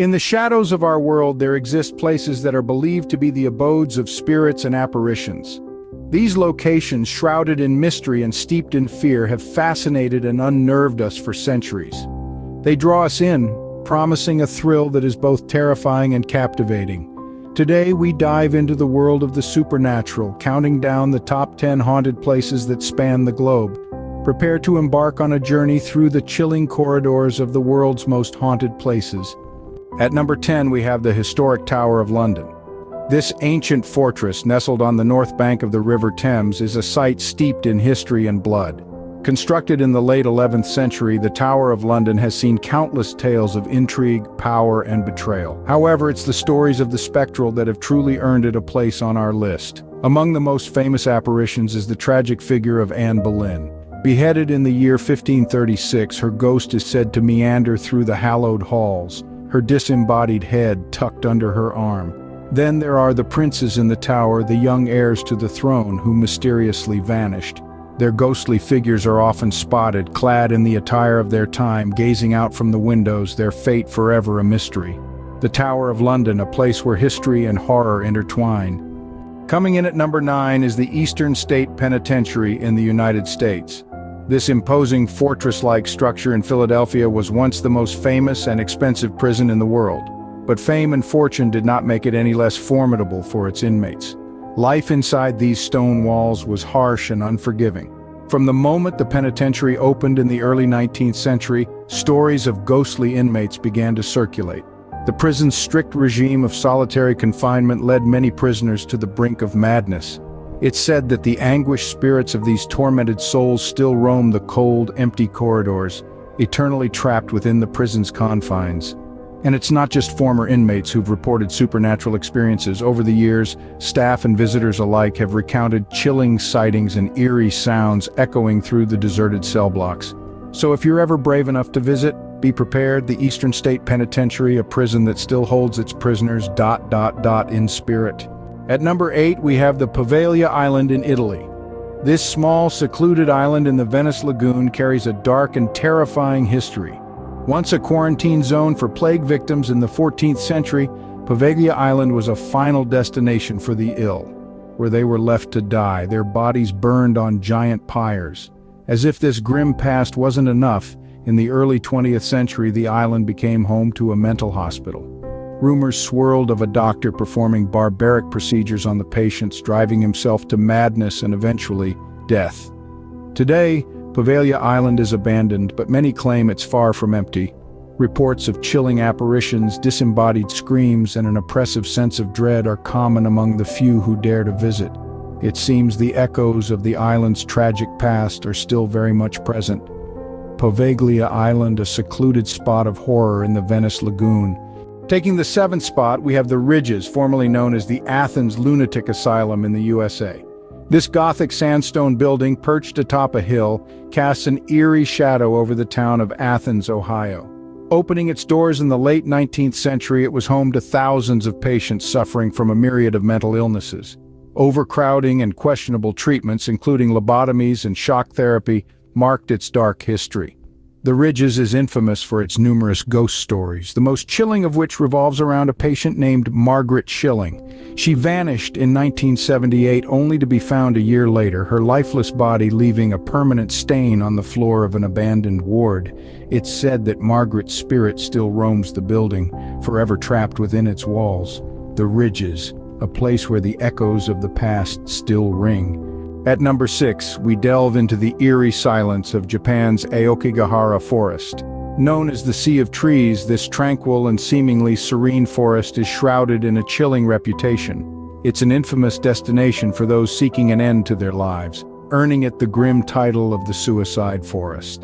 In the shadows of our world, there exist places that are believed to be the abodes of spirits and apparitions. These locations, shrouded in mystery and steeped in fear, have fascinated and unnerved us for centuries. They draw us in, promising a thrill that is both terrifying and captivating. Today, we dive into the world of the supernatural, counting down the top 10 haunted places that span the globe. Prepare to embark on a journey through the chilling corridors of the world's most haunted places. At number 10, we have the historic Tower of London. This ancient fortress, nestled on the north bank of the River Thames, is a site steeped in history and blood. Constructed in the late 11th century, the Tower of London has seen countless tales of intrigue, power, and betrayal. However, it's the stories of the spectral that have truly earned it a place on our list. Among the most famous apparitions is the tragic figure of Anne Boleyn. Beheaded in the year 1536, her ghost is said to meander through the hallowed halls, her disembodied head tucked under her arm. Then there are the princes in the tower, the young heirs to the throne, who mysteriously vanished. Their ghostly figures are often spotted, clad in the attire of their time, gazing out from the windows, their fate forever a mystery. The Tower of London, a place where history and horror intertwine. Coming in at number 9 is the Eastern State Penitentiary in the United States. This imposing fortress-like structure in Philadelphia was once the most famous and expensive prison in the world. But fame and fortune did not make it any less formidable for its inmates. Life inside these stone walls was harsh and unforgiving. From the moment the penitentiary opened in the early 19th century, stories of ghostly inmates began to circulate. The prison's strict regime of solitary confinement led many prisoners to the brink of madness. It's said that the anguished spirits of these tormented souls still roam the cold, empty corridors, eternally trapped within the prison's confines. And it's not just former inmates who've reported supernatural experiences. Over the years, staff and visitors alike have recounted chilling sightings and eerie sounds echoing through the deserted cell blocks. So if you're ever brave enough to visit, be prepared. The Eastern State Penitentiary, a prison that still holds its prisoners ... in spirit. At number 8, we have the Poveglia Island in Italy. This small, secluded island in the Venice Lagoon carries a dark and terrifying history. Once a quarantine zone for plague victims in the 14th century, Poveglia Island was a final destination for the ill, where they were left to die, their bodies burned on giant pyres. As if this grim past wasn't enough, in the early 20th century the island became home to a mental hospital. Rumors swirled of a doctor performing barbaric procedures on the patients, driving himself to madness and eventually death. Today, Poveglia Island is abandoned, but many claim it's far from empty. Reports of chilling apparitions, disembodied screams, and an oppressive sense of dread are common among the few who dare to visit. It seems the echoes of the island's tragic past are still very much present. Poveglia Island, a secluded spot of horror in the Venice Lagoon. Taking the 7th spot, we have the Ridges, formerly known as the Athens Lunatic Asylum in the USA. This Gothic sandstone building, perched atop a hill, casts an eerie shadow over the town of Athens, Ohio. Opening its doors in the late 19th century, it was home to thousands of patients suffering from a myriad of mental illnesses. Overcrowding and questionable treatments, including lobotomies and shock therapy, marked its dark history. The Ridges is infamous for its numerous ghost stories, the most chilling of which revolves around a patient named Margaret Schilling. She vanished in 1978 only to be found a year later, her lifeless body leaving a permanent stain on the floor of an abandoned ward. It's said that Margaret's spirit still roams the building, forever trapped within its walls. The Ridges, a place where the echoes of the past still ring. At number 6, we delve into the eerie silence of Japan's Aokigahara Forest. Known as the Sea of Trees, this tranquil and seemingly serene forest is shrouded in a chilling reputation. It's an infamous destination for those seeking an end to their lives, earning it the grim title of the Suicide Forest.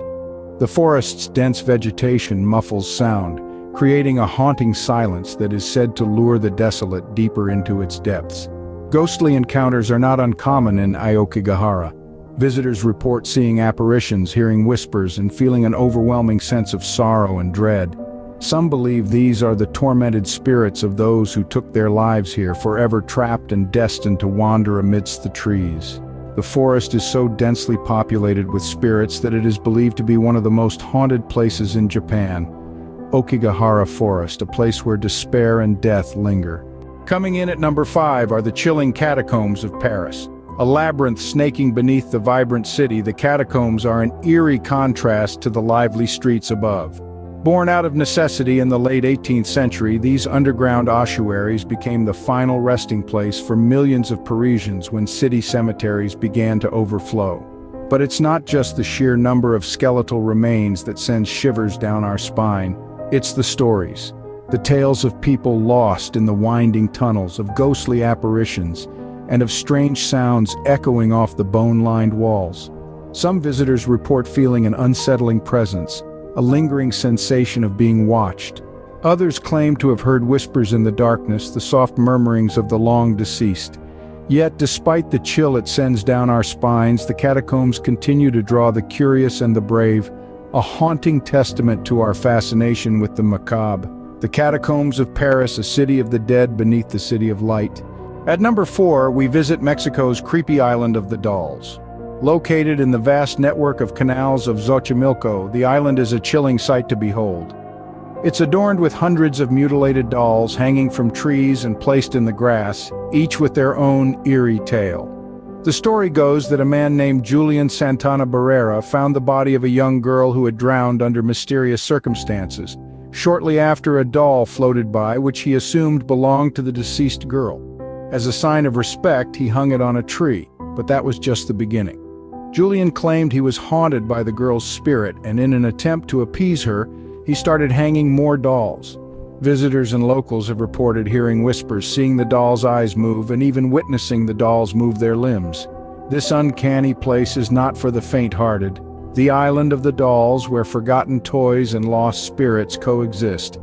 The forest's dense vegetation muffles sound, creating a haunting silence that is said to lure the desolate deeper into its depths. Ghostly encounters are not uncommon in Aokigahara. Visitors report seeing apparitions, hearing whispers, and feeling an overwhelming sense of sorrow and dread. Some believe these are the tormented spirits of those who took their lives here, forever trapped and destined to wander amidst the trees. The forest is so densely populated with spirits that it is believed to be one of the most haunted places in Japan. Okigahara Forest, a place where despair and death linger. Coming in at number 5 are the chilling catacombs of Paris. A labyrinth snaking beneath the vibrant city, the catacombs are an eerie contrast to the lively streets above. Born out of necessity in the late 18th century, these underground ossuaries became the final resting place for millions of Parisians when city cemeteries began to overflow. But it's not just the sheer number of skeletal remains that sends shivers down our spine. It's the stories. The tales of people lost in the winding tunnels, of ghostly apparitions, and of strange sounds echoing off the bone-lined walls. Some visitors report feeling an unsettling presence, a lingering sensation of being watched. Others claim to have heard whispers in the darkness, the soft murmurings of the long-deceased. Yet, despite the chill it sends down our spines, the catacombs continue to draw the curious and the brave, a haunting testament to our fascination with the macabre. The catacombs of Paris, a city of the dead beneath the city of light. At number 4, we visit Mexico's creepy island of the Dolls. Located in the vast network of canals of Xochimilco, the island is a chilling sight to behold. It's adorned with hundreds of mutilated dolls hanging from trees and placed in the grass, each with their own eerie tale. The story goes that a man named Julian Santana Barrera found the body of a young girl who had drowned under mysterious circumstances. Shortly after, a doll floated by, which he assumed belonged to the deceased girl. As a sign of respect, he hung it on a tree, but that was just the beginning. Julian claimed he was haunted by the girl's spirit, and in an attempt to appease her, he started hanging more dolls. Visitors and locals have reported hearing whispers, seeing the dolls' eyes move, and even witnessing the dolls move their limbs. This uncanny place is not for the faint-hearted. The island of the dolls, where forgotten toys and lost spirits coexist.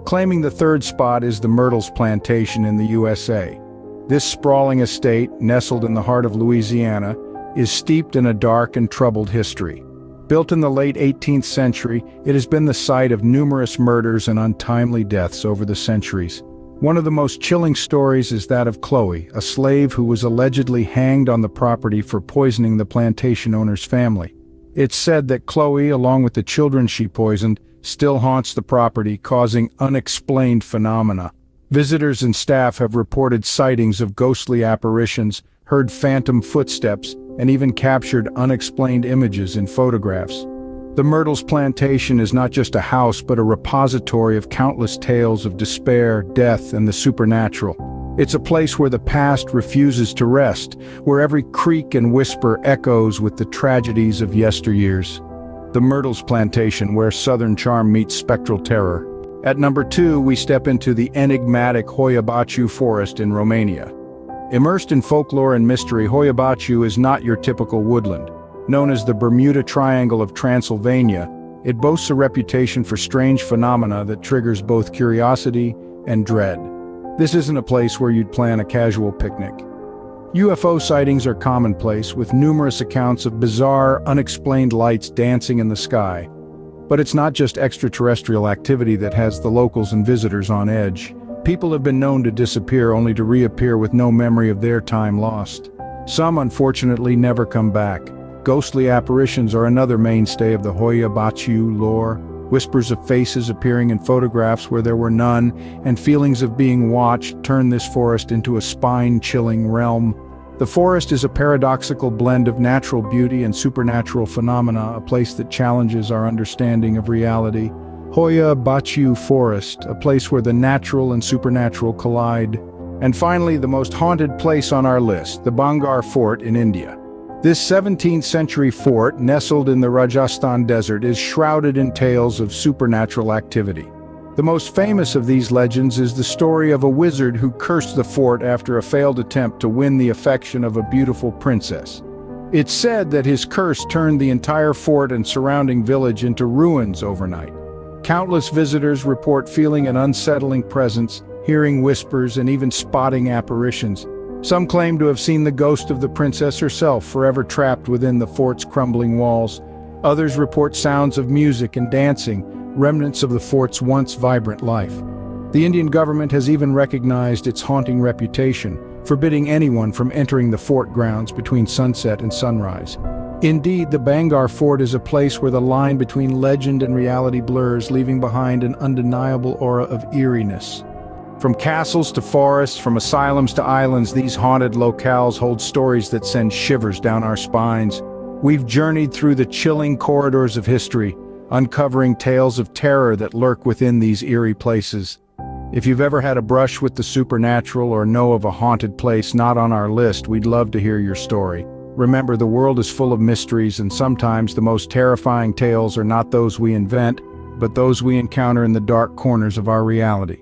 Claiming the 3rd spot is the Myrtles Plantation in the USA. This sprawling estate, nestled in the heart of Louisiana, is steeped in a dark and troubled history. Built in the late 18th century, it has been the site of numerous murders and untimely deaths over the centuries. One of the most chilling stories is that of Chloe, a slave who was allegedly hanged on the property for poisoning the plantation owner's family. It's said that Chloe, along with the children she poisoned, still haunts the property, causing unexplained phenomena. Visitors and staff have reported sightings of ghostly apparitions, heard phantom footsteps, and even captured unexplained images in photographs. The Myrtles Plantation is not just a house, but a repository of countless tales of despair, death, and the supernatural. It's a place where the past refuses to rest, where every creak and whisper echoes with the tragedies of yesteryears. The Myrtles Plantation, where southern charm meets spectral terror. At number 2, we step into the enigmatic Hoia Baciu Forest in Romania. Immersed in folklore and mystery, Hoia Baciu is not your typical woodland. Known as the Bermuda Triangle of Transylvania, it boasts a reputation for strange phenomena that triggers both curiosity and dread. This isn't a place where you'd plan a casual picnic. UFO sightings are commonplace, with numerous accounts of bizarre, unexplained lights dancing in the sky. But it's not just extraterrestrial activity that has the locals and visitors on edge. People have been known to disappear only to reappear with no memory of their time lost. Some, unfortunately, never come back. Ghostly apparitions are another mainstay of the Hoia Baciu lore. Whispers of faces appearing in photographs where there were none, and feelings of being watched turn this forest into a spine-chilling realm. The forest is a paradoxical blend of natural beauty and supernatural phenomena, a place that challenges our understanding of reality. Hoia Baciu Forest, a place where the natural and supernatural collide. And finally, the most haunted place on our list, the Bangar Fort in India. This 17th century fort, nestled in the Rajasthan desert, is shrouded in tales of supernatural activity. The most famous of these legends is the story of a wizard who cursed the fort after a failed attempt to win the affection of a beautiful princess. It's said that his curse turned the entire fort and surrounding village into ruins overnight. Countless visitors report feeling an unsettling presence, hearing whispers, and even spotting apparitions. Some claim to have seen the ghost of the princess herself, forever trapped within the fort's crumbling walls. Others report sounds of music and dancing, remnants of the fort's once vibrant life. The Indian government has even recognized its haunting reputation, forbidding anyone from entering the fort grounds between sunset and sunrise. Indeed, the Bangar Fort is a place where the line between legend and reality blurs, leaving behind an undeniable aura of eeriness. From castles to forests, from asylums to islands, these haunted locales hold stories that send shivers down our spines. We've journeyed through the chilling corridors of history, uncovering tales of terror that lurk within these eerie places. If you've ever had a brush with the supernatural or know of a haunted place not on our list, we'd love to hear your story. Remember, the world is full of mysteries, and sometimes the most terrifying tales are not those we invent, but those we encounter in the dark corners of our reality.